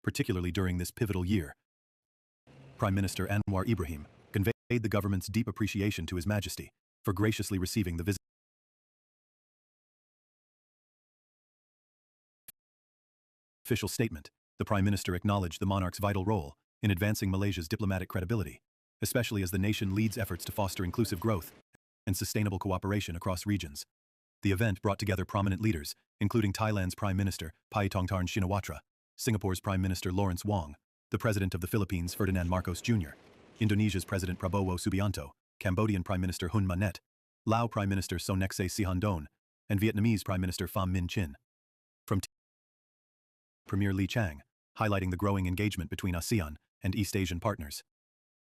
particularly during this pivotal year. Prime Minister Anwar Ibrahim conveyed the government's deep appreciation to His Majesty for graciously receiving the visit. Official statement, the Prime Minister acknowledged the monarch's vital role in advancing Malaysia's diplomatic credibility, especially as the nation leads efforts to foster inclusive growth and sustainable cooperation across regions. The event brought together prominent leaders, including Thailand's Prime Minister Paetongtarn Shinawatra, Singapore's Prime Minister Lawrence Wong, the President of the Philippines Ferdinand Marcos Jr., Indonesia's President Prabowo Subianto, Cambodian Prime Minister Hun Manet, Lao Prime Minister Sonexay Sihandon, and Vietnamese Prime Minister Pham Minh Chinh. From Premier Lee Chang, highlighting the growing engagement between ASEAN and East Asian partners.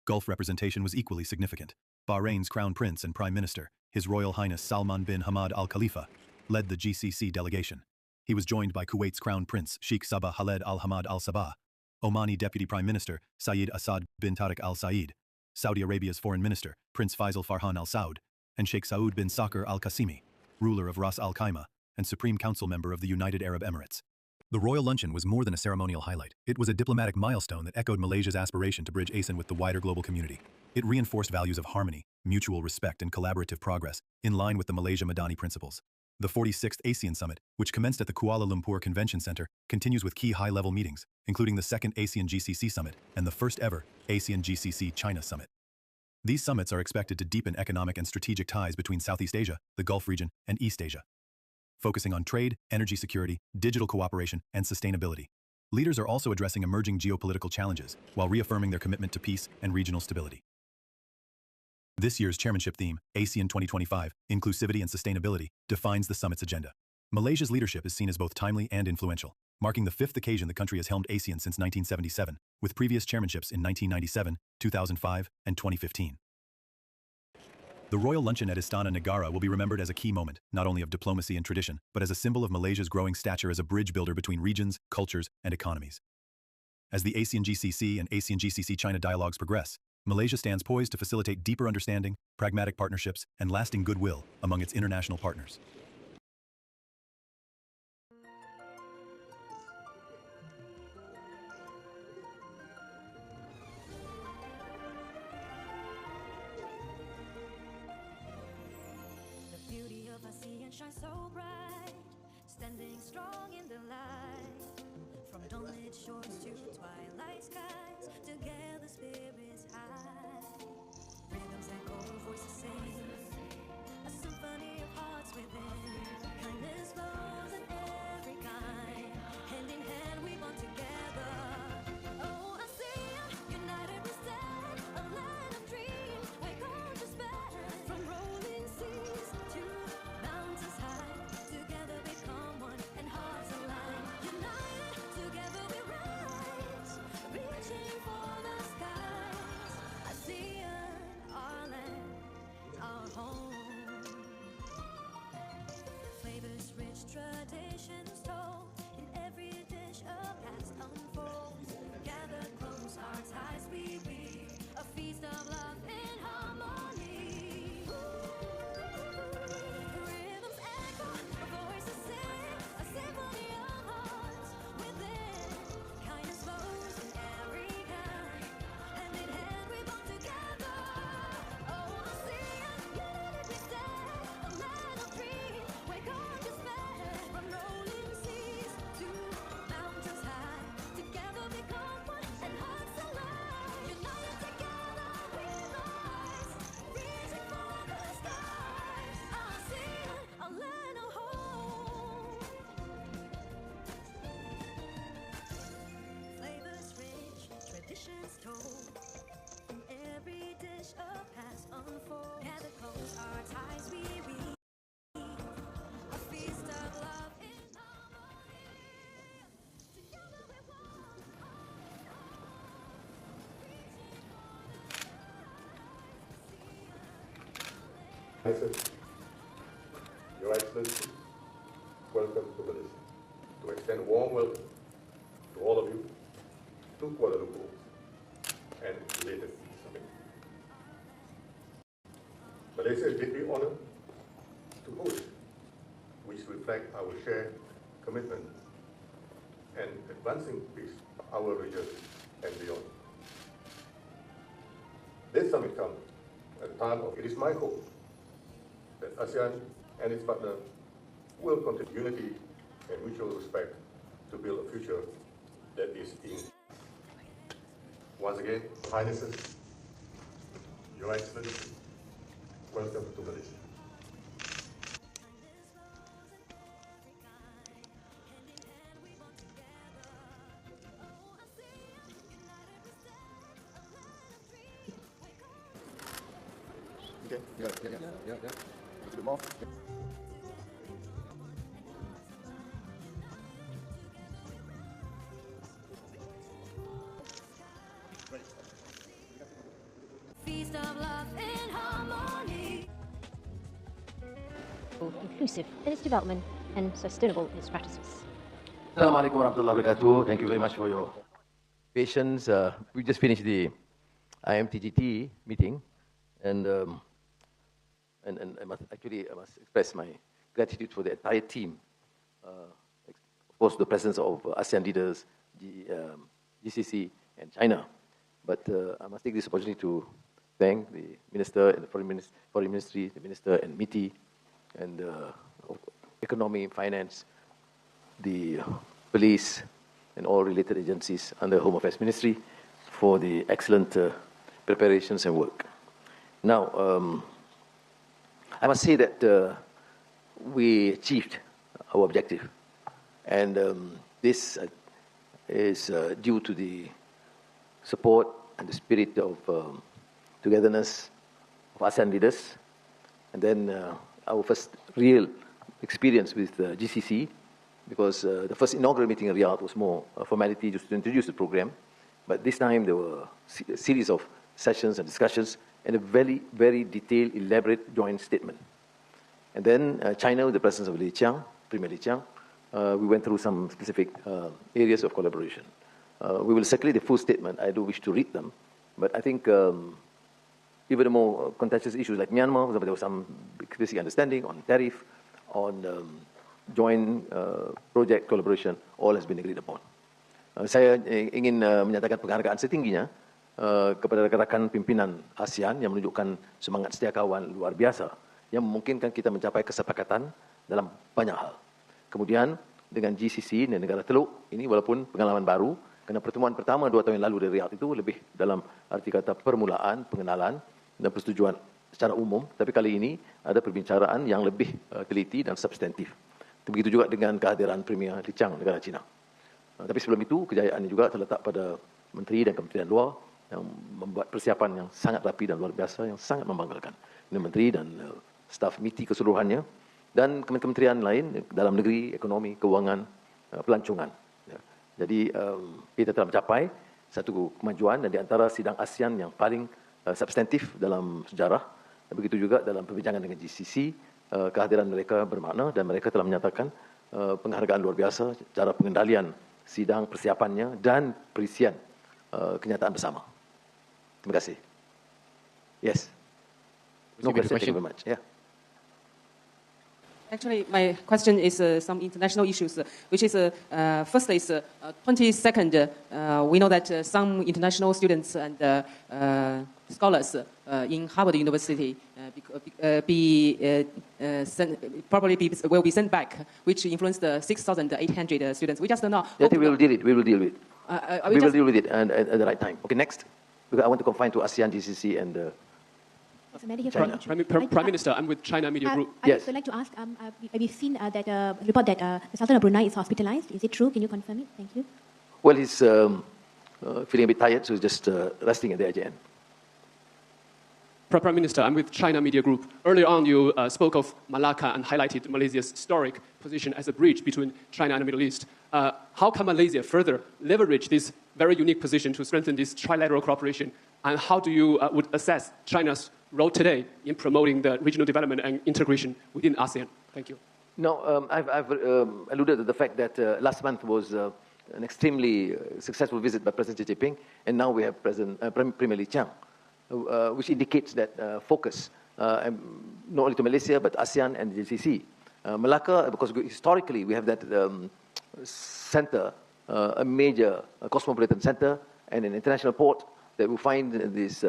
Gulf representation was equally significant. Bahrain's Crown Prince and Prime Minister, His Royal Highness Salman bin Hamad Al Khalifa, led the GCC delegation. He was joined by Kuwait's Crown Prince Sheikh Sabah Khaled Al Hamad Al Sabah, Omani Deputy Prime Minister Saeed Asad bin Tariq Al Saeed, Saudi Arabia's Foreign Minister Prince Faisal Farhan Al Saud, and Sheikh Saud bin Sakr Al Qasimi, ruler of Ras Al Khaimah and Supreme Council member of the United Arab Emirates. The royal luncheon was more than a ceremonial highlight. It was a diplomatic milestone that echoed Malaysia's aspiration to bridge ASEAN with the wider global community. It reinforced values of harmony, mutual respect, and collaborative progress, in line with the Malaysia Madani principles. The 46th ASEAN Summit, which commenced at the Kuala Lumpur Convention Center, continues with key high-level meetings, including the second ASEAN GCC Summit and the first-ever ASEAN GCC China Summit. These summits are expected to deepen economic and strategic ties between Southeast Asia, the Gulf region, and East Asia, focusing on trade, energy security, digital cooperation, and sustainability. Leaders are also addressing emerging geopolitical challenges while reaffirming their commitment to peace and regional stability. This year's chairmanship theme, ASEAN 2025, Inclusivity and Sustainability, defines the summit's agenda. Malaysia's leadership is seen as both timely and influential, marking the fifth occasion the country has helmed ASEAN since 1977, with previous chairmanships in 1997, 2005, and 2015. The royal luncheon at Istana Negara will be remembered as a key moment, not only of diplomacy and tradition, but as a symbol of Malaysia's growing stature as a bridge builder between regions, cultures, and economies. As the ASEAN GCC and ASEAN GCC China dialogues progress, Malaysia stands poised to facilitate deeper understanding, pragmatic partnerships, and lasting goodwill among its international partners. Shine so bright, standing strong in the light. From dawnlit shores to twilight skies, together spirits high. Rhythms echo, voices sing, a symphony of hearts within. Kindness flows in every kind, hand in hand we bond together. Oh, ASEAN, united we stand, a land of dreams, where cultures span. From rolling seas to mountains high, together become one and hearts align. United, together we rise, reaching for the skies. ASEAN, our land, our home. Flavors rich, traditions told, in every dish a past unfolds. Gather close, our ties we weave, a feast of love and harmony. Rhythms echo, voices sing, a symphony of hearts within. Kindness flows in every kind, hand in hand we bond together. Oh, ASEAN, united we stand, a land of dreams, where cultures span. From rolling seas to mountains high, together become one and hearts align. United together we rise, reaching for the skies. ASEAN, a land of hope. Flavors rich, traditions told, in every dish a past unfolds. Gather close, our ties we weave, a feast of love and harmony. Together we're one, Your Excellency, welcome to Malaysia. To extend warm welcome to all of you to Kuala Lumpur and the latest summit. Malaysia is deeply honored to host, which reflect our shared commitment and advancing peace our region and beyond. This summit comes at a time of, it is my hope that ASEAN and its partners will continue unity and mutual respect to build a future that is in. Once again, Highnesses, Your Excellency, welcome to Malaysia. Okay, yeah. A bit more. Feast of love and harmony. Inclusive in its development and sustainable in its practices. Assalamualaikum warahmatullahi wabarakatuh. Thank you very much for your patience. We just finished the IMTGT meeting, and I must express my gratitude for the entire team. Of course, the presence of ASEAN leaders, GCC, and China. But I must take this opportunity to thank the Minister and the Foreign Ministry, the Minister and MITI, and Economy, Finance, the police, and all related agencies under Home Affairs Ministry for the excellent preparations and work. Now, I must say that we achieved our objective, and this is due to the support and the spirit of togetherness of ASEAN leaders, and then our first real experience with GCC, because the first inaugural meeting in Riyadh was more a formality just to introduce the program, but this time there were a series of sessions and discussions and a very, very detailed, elaborate joint statement. And then China, with the presence of Premier Li Qiang, we went through some specific areas of collaboration. We will circulate the full statement. I do wish to read them, but I think even the more contentious issues like Myanmar, there was some basic understanding on tariff, on joint project collaboration, all has been agreed upon. Saya ingin menyatakan penghargaan setingginya kepada rakan-rakan pimpinan ASEAN yang menunjukkan semangat setia kawan luar biasa yang memungkinkan kita mencapai kesepakatan dalam banyak hal. Kemudian dengan GCC dan negara Teluk ini walaupun pengalaman baru, kerana pertemuan pertama 2 tahun yang lalu dari Riyadh itu lebih dalam arti kata permulaan, pengenalan dan persetujuan secara umum, tapi kali ini ada perbincangan yang lebih teliti dan substantif. Begitu juga dengan kehadiran Premier Li Qiang negara China. Tapi sebelum itu, kejayaan ini juga terletak pada menteri dan kementerian luar yang membuat persiapan yang sangat rapi dan luar biasa, yang sangat membanggakan. Ini menteri dan staf MITI keseluruhannya, dan kementerian lain dalam negeri, ekonomi, keuangan, pelancongan. Jadi kita telah mencapai satu kemajuan dan di antara sidang ASEAN yang paling substantif dalam sejarah. Dan begitu juga dalam perbincangan dengan GCC, kehadiran mereka bermakna dan mereka telah menyatakan penghargaan luar biasa cara pengendalian sidang, persiapannya dan perisian kenyataan bersama. Terima kasih. Yes. No question. Thank you very much. Yeah. Actually, my question is some international issues, which is, firstly, 22nd, we know that some international students and scholars in Harvard University will be sent back, which influenced the 6,800 students. We just don't know. We will deal with it. We will deal with it at the right time. Okay, next. Because I want to confine to ASEAN, GCC, and China. Prime Minister, I'm with China Media Group. Yes. I would like to ask, we've seen that report that the Sultan of Brunei is hospitalized. Is it true? Can you confirm it? Thank you. Well, he's feeling a bit tired, so he's just resting at the IJN. Prime Minister, I'm with China Media Group. Earlier on, you spoke of Malacca and highlighted Malaysia's historic position as a bridge between China and the Middle East. How can Malaysia further leverage this very unique position to strengthen this trilateral cooperation? And how do you would assess China's role today in promoting the regional development and integration within ASEAN? Thank you. No, I've alluded to the fact that last month was an extremely successful visit by President Xi Jinping, and now we have Premier Li Qiang, which indicates that focus, not only to Malaysia, but ASEAN and the GCC. Malacca, because historically we have that center a major cosmopolitan center and an international port that will find this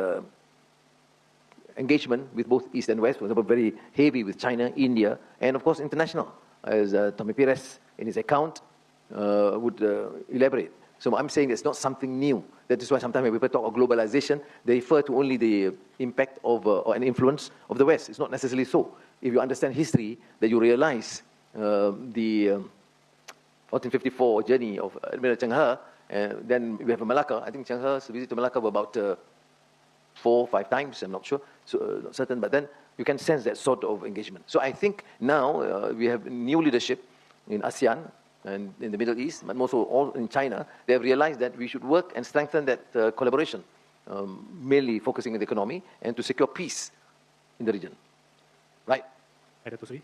engagement with both East and West, for example, very heavy with China, India, and of course international, as Tommy Pires in his account would elaborate. So I'm saying it's not something new. That is why sometimes when people talk of globalization, they refer to only the impact of or an influence of the West. It's not necessarily so. If you understand history, then you realize the 1454 journey of Admiral Cheng He, then we have Malacca. I think Cheng He's visit to Malacca were about 4 or 5 times, I'm not sure, so, not certain, but then you can sense that sort of engagement. So I think now we have new leadership in ASEAN and in the Middle East, but also all in China. They have realized that we should work and strengthen that collaboration, mainly focusing on the economy and to secure peace in the region. Right? Hi, Dato' Sri.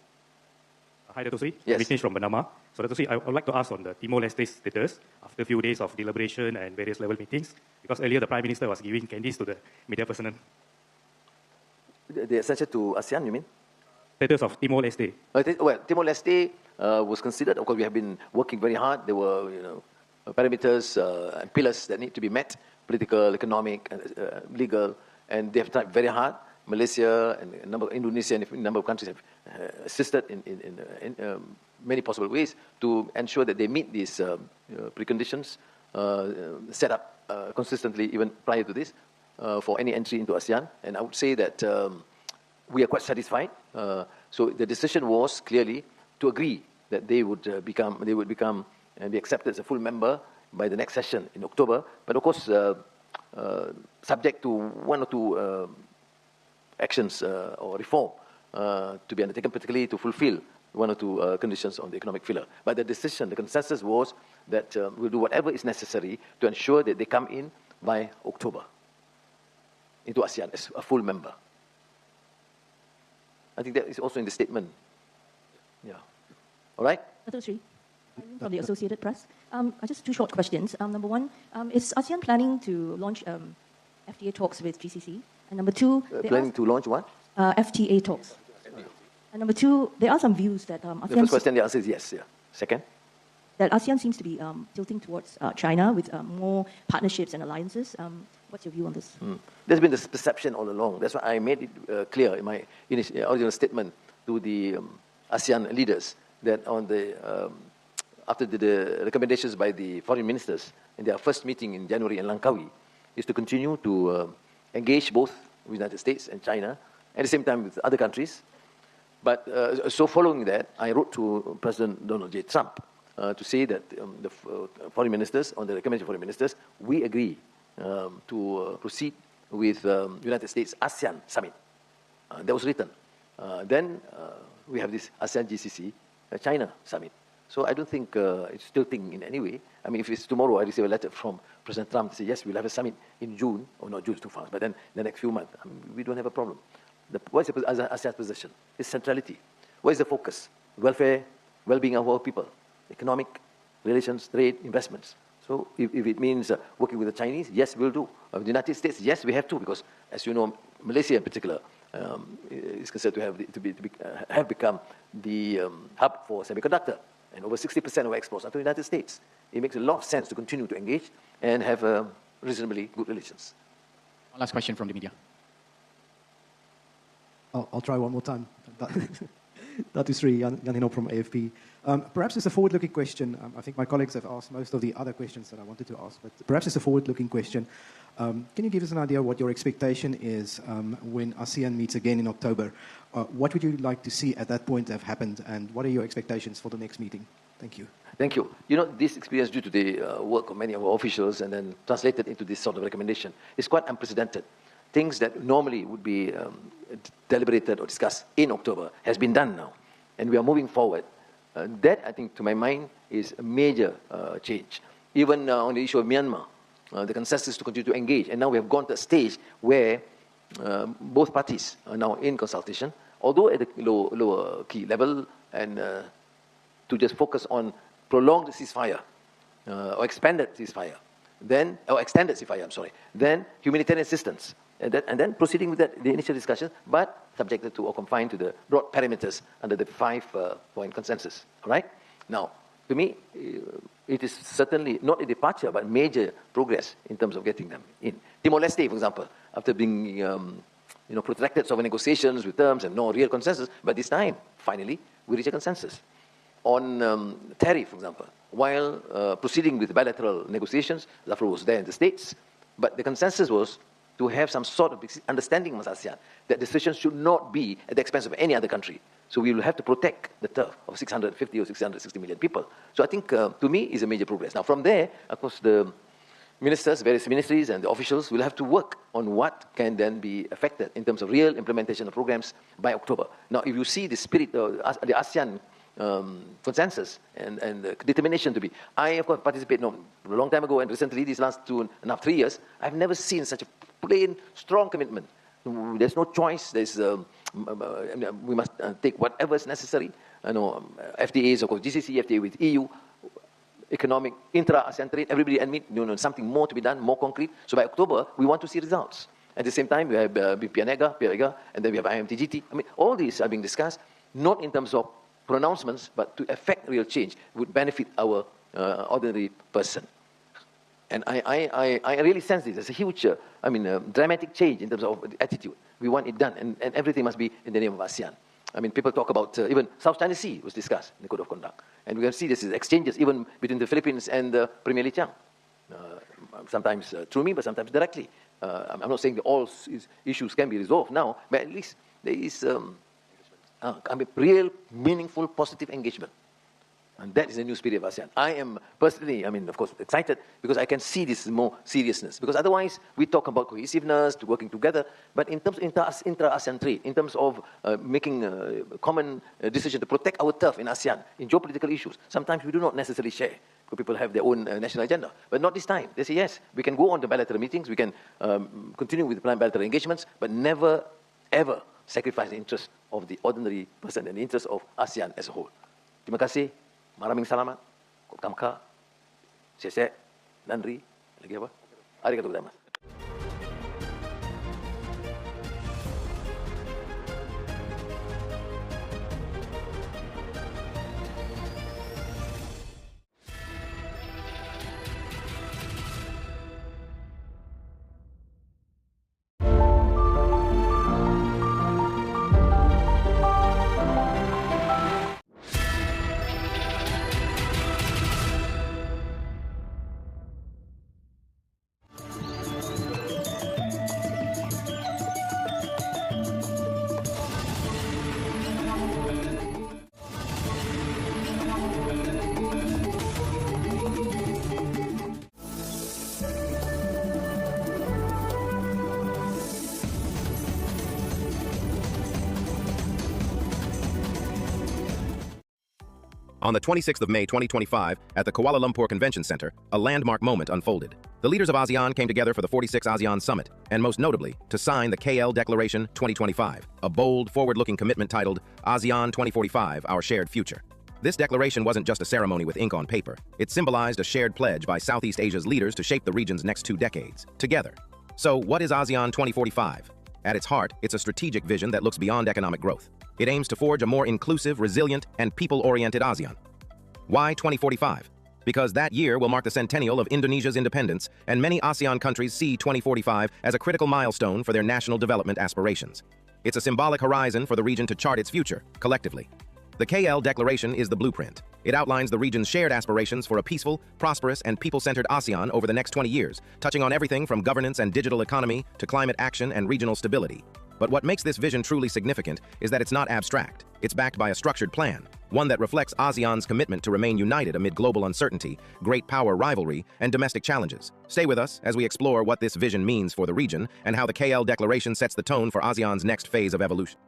Hi, Dato' Sri. Yes. Vignesh from Bernama. So, Dato' Sri, I would like to ask on the Timor-Leste status after a few days of deliberation and various level meetings, because earlier the Prime Minister was giving candies to the media personnel. The accession to ASEAN, you mean? Status of Timor-Leste. Well, Timor-Leste was considered. Of course, we have been working very hard. There were, parameters and pillars that need to be met: political, economic, legal, and they have tried very hard. Malaysia and Indonesia and a number of countries have assisted in many possible ways to ensure that they meet these preconditions set up consistently even prior to this for any entry into ASEAN. And I would say that we are quite satisfied. So the decision was clearly to agree that they would become and be accepted as a full member by the next session in October. But of course, subject to one or two actions or reform to be undertaken, particularly to fulfill one or two conditions on the economic pillar. But the decision, the consensus was that we'll do whatever is necessary to ensure that they come in by October into ASEAN as a full member. I think that is also in the statement. Yeah. All right? Dato' Sri, from the Associated Press. Just 2 short questions. Number 1, is ASEAN planning to launch FTA talks with GCC? And number 2, planning to launch what? FTA talks. And number 2, there are some views that ASEAN... The first question, the answer is yes. Yeah. Second? That ASEAN seems to be tilting towards China with more partnerships and alliances. What's your view on this? There's been this perception all along. That's why I made it clear in my original statement to the ASEAN leaders that on the after the recommendations by the foreign ministers in their first meeting in January in Langkawi is to continue to engage both with the United States and China, at the same time with other countries. But so following that, I wrote to President Donald J. Trump to say that the foreign ministers, on the recommendation of foreign ministers, we agree to proceed with United States ASEAN summit. That was written. Then we have this ASEAN GCC China summit. So I don't think it's tilting in any way. I mean, if it's tomorrow, I receive a letter from President Trump to say, yes, we'll have a summit in June, or not June, too fast, but then the next few months, I mean, we don't have a problem. What is ASEAN's position? It's centrality. What is the focus? Welfare, well-being of our people, economic relations, trade, investments. So if it means working with the Chinese, yes, we'll do. With the United States, yes, we have to, because as you know, Malaysia in particular is considered to have become the hub for semiconductor, and over 60% of exports are to the United States. It makes a lot of sense to continue to engage and have reasonably good relations. One last question from the media. I'll try one more time. Dato' Sri, Jan Hino from AFP. Perhaps it's a forward-looking question. I think my colleagues have asked most of the other questions that I wanted to ask, but perhaps it's a forward-looking question. Can you give us an idea what your expectation is when ASEAN meets again in October? What would you like to see at that point have happened, and what are your expectations for the next meeting? Thank you. Thank you. You know, this experience due to the work of many of our officials and then translated into this sort of recommendation is quite unprecedented. Things that normally would be deliberated or discussed in October has been done now, and we are moving forward. That, I think, to my mind, is a major change. Even on the issue of Myanmar, the consensus is to continue to engage, and now we have gone to a stage where both parties are now in consultation, although at the lower key level, and to just focus on prolonged ceasefire or expanded ceasefire, then extended ceasefire. I'm sorry. Then humanitarian assistance. And then proceeding with that, the initial discussion, but subjected to or confined to the broad parameters under the 5-point consensus. All right? Now, to me, it is certainly not a departure, but major progress in terms of getting them in. Timor-Leste, for example, after being protracted sort of negotiations with terms and no real consensus, but this time, finally, we reach a consensus. On tariff, for example, while proceeding with bilateral negotiations, Zafrul was there in the States, but the consensus was to have some sort of understanding amongst ASEAN that decisions should not be at the expense of any other country. So we will have to protect the turf of 650 or 660 million people. So I think, to me, is a major progress. Now, from there, of course, the ministers, various ministries and the officials will have to work on what can then be affected in terms of real implementation of programs by October. Now, if you see the spirit of the ASEAN consensus and the determination to be. I, of course, participated a long time ago and recently, these last 2.5, 3 years, I've never seen such a plain, strong commitment. There's no choice. We must take whatever is necessary. FTAs, of course, GCC, FTA with EU, economic, intra-ASEAN trade, everybody admit something more to be done, more concrete. So by October, we want to see results. At the same time, we have PIANEGA, and then we have IMTGT. I mean, all these are being discussed, not in terms of pronouncements, but to effect real change would benefit our ordinary person. And I really sense this as a huge, dramatic change in terms of attitude. We want it done, and everything must be in the name of ASEAN. I mean, people talk about even South China Sea was discussed in the Code of Conduct. And we can see this is exchanges even between the Philippines and Premier Li Qiang. Sometimes through me, but sometimes directly. I'm not saying that all issues can be resolved now, but at least there is real, meaningful, positive engagement. And that is the new spirit of ASEAN. I am personally, of course, excited because I can see this more seriousness. Because otherwise, we talk about cohesiveness, to working together, but in terms of intra-ASEAN trade, in terms of making a common decision to protect our turf in ASEAN, in geopolitical issues, sometimes we do not necessarily share, because people have their own national agenda. But not this time. They say, yes, we can go on to bilateral meetings, we can continue with bilateral engagements, but never, ever sacrifice the interest of the ordinary person and the interest of ASEAN as a whole. Terima kasih. Maraming salamat. Kamka. Sese. Nandri. Lagi apa? Arigatou gozaimasu. On the 26th of May 2025, at the Kuala Lumpur Convention Center, a landmark moment unfolded. The leaders of ASEAN came together for the 46th ASEAN Summit, and most notably, to sign the KL Declaration 2025, a bold, forward-looking commitment titled ASEAN 2045, Our Shared Future. This declaration wasn't just a ceremony with ink on paper. It symbolized a shared pledge by Southeast Asia's leaders to shape the region's next 2 decades, together. So, what is ASEAN 2045? At its heart, it's a strategic vision that looks beyond economic growth. It aims to forge a more inclusive, resilient, and people-oriented ASEAN. Why 2045? Because that year will mark the centennial of Indonesia's independence, and many ASEAN countries see 2045 as a critical milestone for their national development aspirations. It's a symbolic horizon for the region to chart its future, collectively. The KL Declaration is the blueprint. It outlines the region's shared aspirations for a peaceful, prosperous, and people-centered ASEAN over the next 20 years, touching on everything from governance and digital economy to climate action and regional stability. But what makes this vision truly significant is that it's not abstract. It's backed by a structured plan, one that reflects ASEAN's commitment to remain united amid global uncertainty, great power rivalry, and domestic challenges. Stay with us as we explore what this vision means for the region and how the KL Declaration sets the tone for ASEAN's next phase of evolution.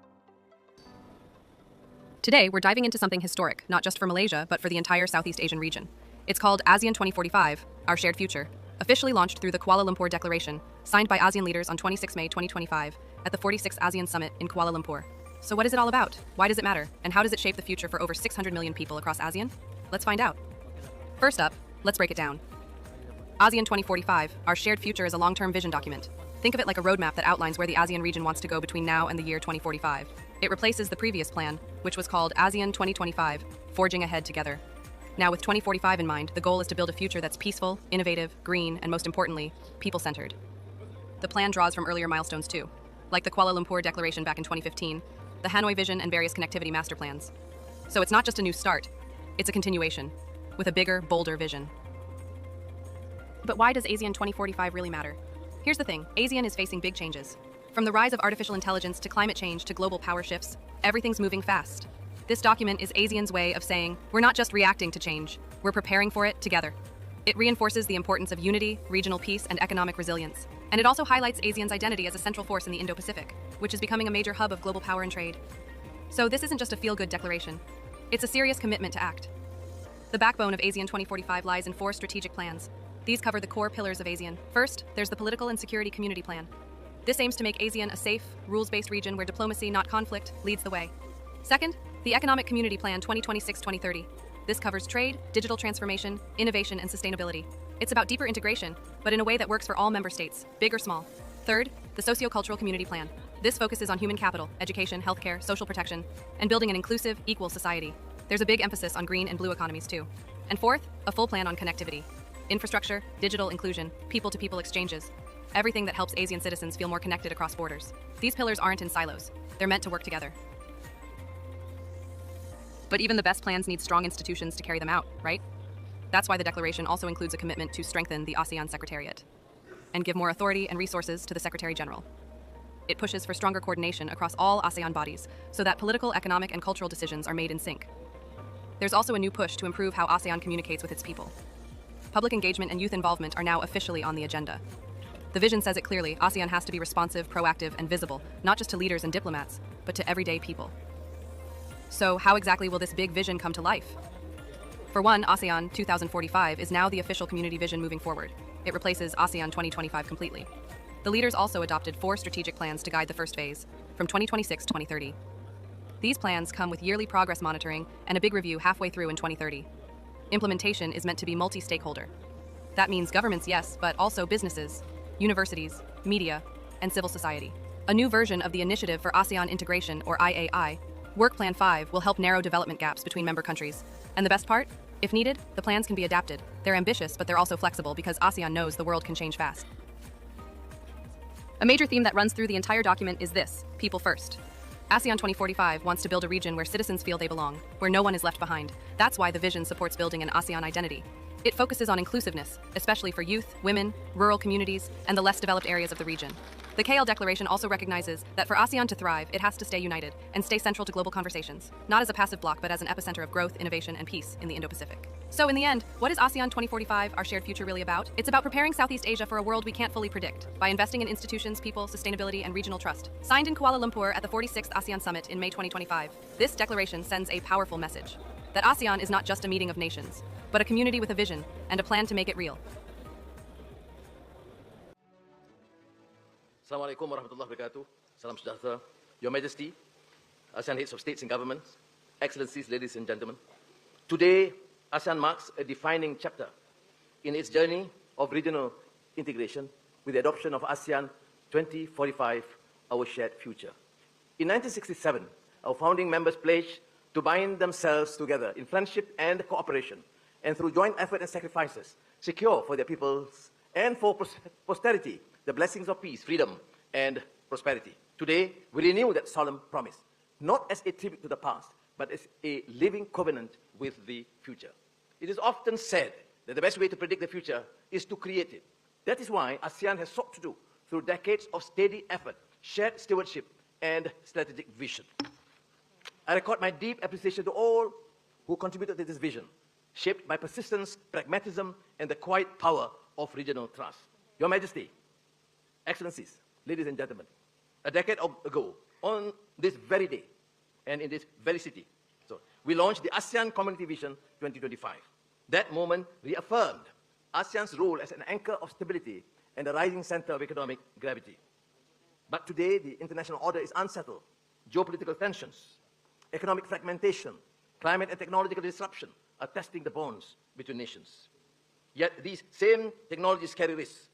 Today, we're diving into something historic, not just for Malaysia, but for the entire Southeast Asian region. It's called ASEAN 2045, Our Shared Future, officially launched through the Kuala Lumpur Declaration, signed by ASEAN leaders on 26 May 2025 at the 46th ASEAN Summit in Kuala Lumpur. So what is it all about? Why does it matter? And how does it shape the future for over 600 million people across ASEAN? Let's find out. First up, let's break it down. ASEAN 2045, Our Shared Future, is a long-term vision document. Think of it like a roadmap that outlines where the ASEAN region wants to go between now and the year 2045. It replaces the previous plan, which was called ASEAN 2025, Forging Ahead Together. Now, with 2045 in mind, the goal is to build a future that's peaceful, innovative, green, and most importantly, people-centered. The plan draws from earlier milestones too, like the Kuala Lumpur Declaration back in 2015, the Hanoi Vision, and various connectivity master plans. So it's not just a new start, it's a continuation, with a bigger, bolder vision. But why does ASEAN 2045 really matter? Here's the thing, ASEAN is facing big changes. From the rise of artificial intelligence to climate change to global power shifts, everything's moving fast. This document is ASEAN's way of saying, we're not just reacting to change, we're preparing for it together. It reinforces the importance of unity, regional peace, and economic resilience. And it also highlights ASEAN's identity as a central force in the Indo-Pacific, which is becoming a major hub of global power and trade. So this isn't just a feel-good declaration. It's a serious commitment to act. The backbone of ASEAN 2045 lies in 4 strategic plans. These cover the core pillars of ASEAN. First, there's the Political and Security Community Plan. This aims to make ASEAN a safe, rules-based region where diplomacy, not conflict, leads the way. Second, the Economic Community Plan 2026-2030. This covers trade, digital transformation, innovation, and sustainability. It's about deeper integration, but in a way that works for all member states, big or small. Third, the Socio-Cultural Community Plan. This focuses on human capital, education, healthcare, social protection, and building an inclusive, equal society. There's a big emphasis on green and blue economies too. And fourth, a full plan on connectivity. Infrastructure, digital inclusion, people-to-people exchanges. Everything that helps ASEAN citizens feel more connected across borders. These pillars aren't in silos. They're meant to work together. But even the best plans need strong institutions to carry them out, right? That's why the declaration also includes a commitment to strengthen the ASEAN Secretariat and give more authority and resources to the Secretary General. It pushes for stronger coordination across all ASEAN bodies so that political, economic, and cultural decisions are made in sync. There's also a new push to improve how ASEAN communicates with its people. Public engagement and youth involvement are now officially on the agenda. The vision says it clearly, ASEAN has to be responsive, proactive, and visible, not just to leaders and diplomats, but to everyday people. So how exactly will this big vision come to life? For one, ASEAN 2045 is now the official community vision moving forward. It replaces ASEAN 2025 completely. The leaders also adopted 4 strategic plans to guide the first phase, from 2026 to 2030. These plans come with yearly progress monitoring and a big review halfway through in 2030. Implementation is meant to be multi-stakeholder. That means governments, yes, but also businesses, universities, media, and civil society. A new version of the Initiative for ASEAN Integration, or IAI, Work Plan 5 will help narrow development gaps between member countries. And the best part? If needed, the plans can be adapted. They're ambitious, but they're also flexible because ASEAN knows the world can change fast. A major theme that runs through the entire document is this: people first. ASEAN 2045 wants to build a region where citizens feel they belong, where no one is left behind. That's why the vision supports building an ASEAN identity. It focuses on inclusiveness, especially for youth, women, rural communities, and the less developed areas of the region. The KL Declaration also recognizes that for ASEAN to thrive, it has to stay united and stay central to global conversations, not as a passive bloc, but as an epicenter of growth, innovation, and peace in the Indo-Pacific. So in the end, what is ASEAN 2045, our shared future, really about? It's about preparing Southeast Asia for a world we can't fully predict by investing in institutions, people, sustainability, and regional trust. Signed in Kuala Lumpur at the 46th ASEAN Summit in May 2025, this declaration sends a powerful message that ASEAN is not just a meeting of nations, but a community with a vision and a plan to make it real. Assalamualaikum warahmatullahi wabarakatuh. Salam sejahtera. Your Majesty, ASEAN heads of states and governments, Excellencies, ladies and gentlemen. Today, ASEAN marks a defining chapter in its journey of regional integration with the adoption of ASEAN 2045, our shared future. In 1967, our founding members pledged to bind themselves together in friendship and cooperation, and through joint effort and sacrifices, secure for their peoples and for posterity the blessings of peace, freedom, and prosperity. Today, we renew that solemn promise, not as a tribute to the past, but as a living covenant with the future. It is often said that the best way to predict the future is to create it. That is why ASEAN has sought to do, through decades of steady effort, shared stewardship, and strategic vision. I record my deep appreciation to all who contributed to this vision, shaped by persistence, pragmatism, and the quiet power of regional trust. Your Majesty, Excellencies, ladies and gentlemen, a decade ago, on this very day, and in this very city, we launched the ASEAN Community Vision 2025. That moment reaffirmed ASEAN's role as an anchor of stability and a rising center of economic gravity. But today, the international order is unsettled. Geopolitical tensions, economic fragmentation, climate and technological disruption are testing the bonds between nations. Yet these same technologies carry risks.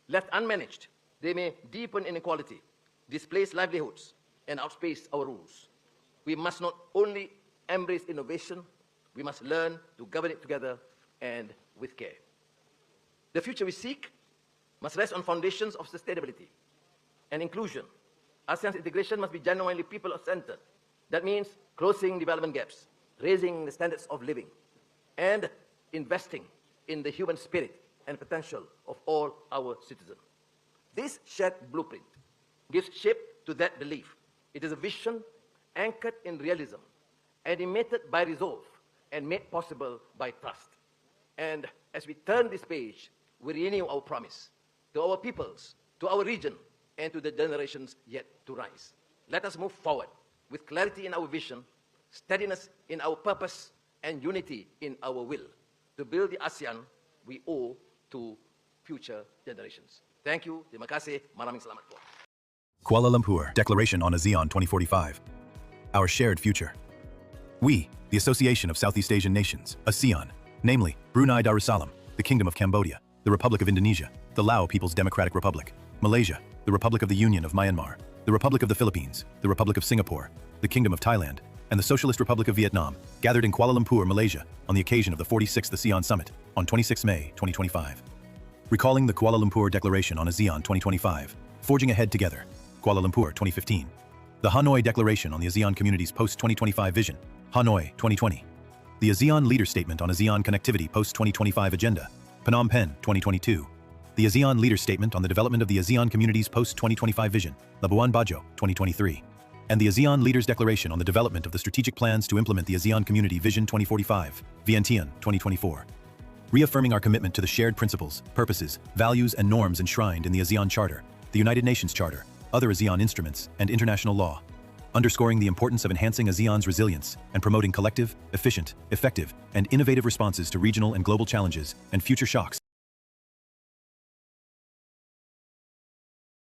Left unmanaged, they may deepen inequality, displace livelihoods, and outspace our rules. We must not only embrace innovation, We must learn to govern it together and with care. The future we seek must rest on foundations of sustainability and inclusion. ASEAN's integration must be genuinely people-centered. That means closing development gaps, raising the standards of living, and investing in the human spirit and potential of all our citizens. This shared blueprint gives shape to that belief. It is a vision anchored in realism, animated by resolve, and made possible by trust. And as we turn this page, we renew our promise to our peoples, to our region, and to the generations yet to rise. Let us move forward with clarity in our vision, steadiness in our purpose, and unity in our will to build the ASEAN we owe to future generations. Thank you. Terima kasih. Maraming salamat po. Kuala Lumpur Declaration on ASEAN 2045. Our shared future. We, the Association of Southeast Asian Nations, ASEAN, namely Brunei Darussalam, the Kingdom of Cambodia, the Republic of Indonesia, the Lao People's Democratic Republic, Malaysia, the Republic of the Union of Myanmar, the Republic of the Philippines, the Republic of Singapore, the Kingdom of Thailand, and the Socialist Republic of Vietnam, gathered in Kuala Lumpur, Malaysia, on the occasion of the 46th ASEAN Summit on 26 May 2025. Recalling the Kuala Lumpur Declaration on ASEAN 2025, Forging Ahead Together, Kuala Lumpur 2015. The Hanoi Declaration on the ASEAN Community's Post-2025 Vision, Hanoi 2020. The ASEAN Leader Statement on ASEAN Connectivity Post-2025 Agenda, Phnom Penh 2022. The ASEAN Leader Statement on the Development of the ASEAN Community's Post-2025 Vision, Labuan Bajo 2023. And the ASEAN Leaders Declaration on the Development of the Strategic Plans to Implement the ASEAN Community Vision 2045, Vientiane 2024. Reaffirming our commitment to the shared principles, purposes, values, and norms enshrined in the ASEAN Charter, the United Nations Charter, other ASEAN instruments, and international law. Underscoring the importance of enhancing ASEAN's resilience and promoting collective, efficient, effective, and innovative responses to regional and global challenges and future shocks.